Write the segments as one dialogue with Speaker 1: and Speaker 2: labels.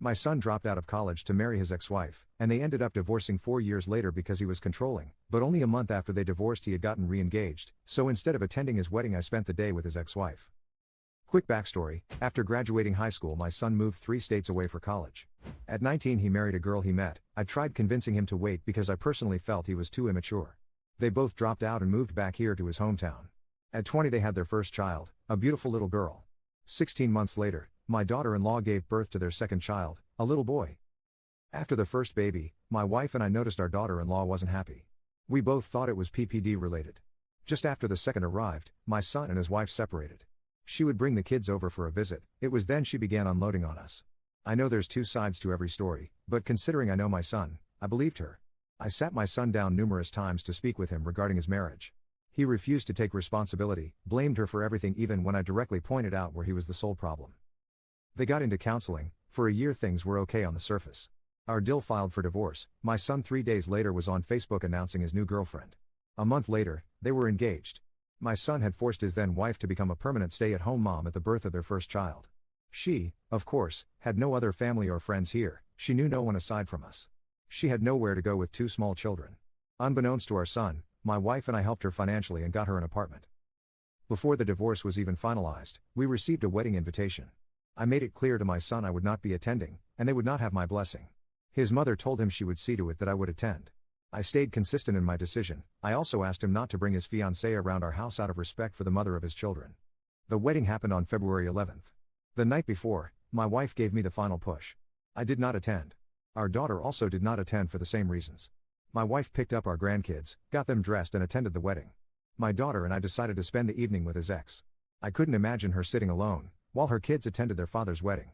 Speaker 1: My son dropped out of college to marry his ex-wife, and they ended up divorcing 4 years later because he was controlling, but only a month after they divorced he had gotten re-engaged, so instead of attending his wedding I spent the day with his ex-wife. Quick backstory, after graduating high school my son moved 3 states away for college. At 19 he married a girl he met. I tried convincing him to wait because I personally felt he was too immature. They both dropped out and moved back here to his hometown. At 20 they had their first child, a beautiful little girl. 16 months later, my daughter-in-law gave birth to their second child, a little boy. After the first baby, my wife and I noticed our daughter-in-law wasn't happy. We both thought it was PPD related. Just after the second arrived, my son and his wife separated. She would bring the kids over for a visit. It was then she began unloading on us. I know there's 2 sides to every story, but considering I know my son, I believed her. I sat my son down numerous times to speak with him regarding his marriage. He refused to take responsibility, blamed her for everything even when I directly pointed out where he was the sole problem. They got into counseling. For a year things were okay on the surface. Our Dill filed for divorce. My son 3 days later was on Facebook announcing his new girlfriend. A month later, they were engaged. My son had forced his then wife to become a permanent stay-at-home mom at the birth of their first child. She, of course, had no other family or friends here. She knew no one aside from us. She had nowhere to go with 2 small children. Unbeknownst to our son, my wife and I helped her financially and got her an apartment. Before the divorce was even finalized, we received a wedding invitation. I made it clear to my son I would not be attending, and they would not have my blessing. His mother told him she would see to it that I would attend. I stayed consistent in my decision. I also asked him not to bring his fiancée around our house out of respect for the mother of his children. The wedding happened on February 11th. The night before, my wife gave me the final push. I did not attend. Our daughter also did not attend for the same reasons. My wife picked up our grandkids, got them dressed and attended the wedding. My daughter and I decided to spend the evening with his ex. I couldn't imagine her sitting alone while her kids attended their father's wedding.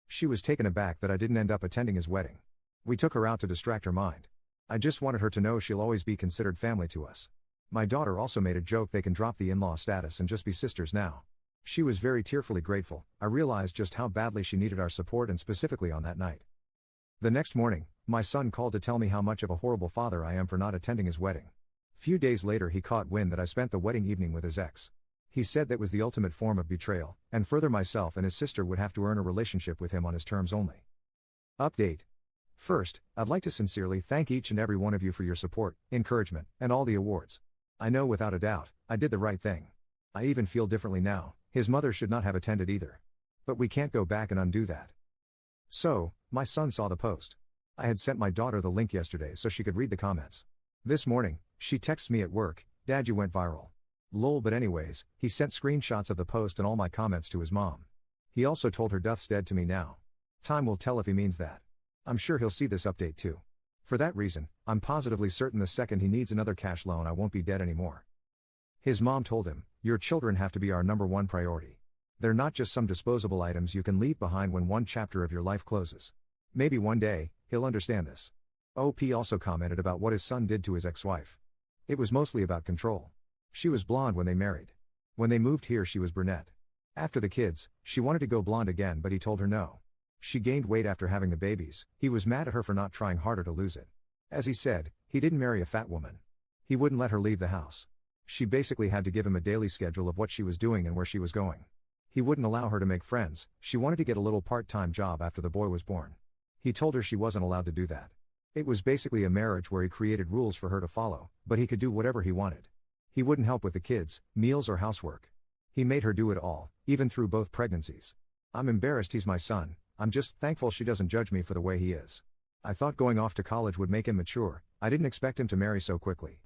Speaker 1: She was taken aback that I didn't end up attending his wedding. We took her out to distract her mind. I just wanted her to know she'll always be considered family to us. My daughter also made a joke they can drop the in-law status and just be sisters now. She was very tearfully grateful. I realized just how badly she needed our support and specifically on that night. The next morning, my son called to tell me how much of a horrible father I am for not attending his wedding. Few days later he caught wind that I spent the wedding evening with his ex. He said that was the ultimate form of betrayal, and further myself and his sister would have to earn a relationship with him on his terms only. Update. First, I'd like to sincerely thank each and every one of you for your support, encouragement, and all the awards. I know without a doubt, I did the right thing. I even feel differently now. His mother should not have attended either. But we can't go back and undo that. So, my son saw the post. I had sent my daughter the link yesterday so she could read the comments. This morning, she texts me at work, "Dad, you went viral." Lol, but anyways, he sent screenshots of the post and all my comments to his mom. He also told her Duth's dead to me now. Time will tell if he means that. I'm sure he'll see this update too. For that reason, I'm positively certain the second he needs another cash loan I won't be dead anymore. His mom told him, "Your children have to be our #1 priority. They're not just some disposable items you can leave behind when one chapter of your life closes." Maybe one day, he'll understand this. OP also commented about what his son did to his ex-wife. It was mostly about control. She was blonde when they married. When they moved here she was brunette. After the kids, she wanted to go blonde again but he told her no. She gained weight after having the babies. He was mad at her for not trying harder to lose it. As he said, he didn't marry a fat woman. He wouldn't let her leave the house. She basically had to give him a daily schedule of what she was doing and where she was going. He wouldn't allow her to make friends. She wanted to get a little part-time job after the boy was born. He told her she wasn't allowed to do that. It was basically a marriage where he created rules for her to follow, but he could do whatever he wanted. He wouldn't help with the kids, meals or housework. He made her do it all, even through both pregnancies. I'm embarrassed he's my son. I'm just thankful she doesn't judge me for the way he is. I thought going off to college would make him mature. I didn't expect him to marry so quickly.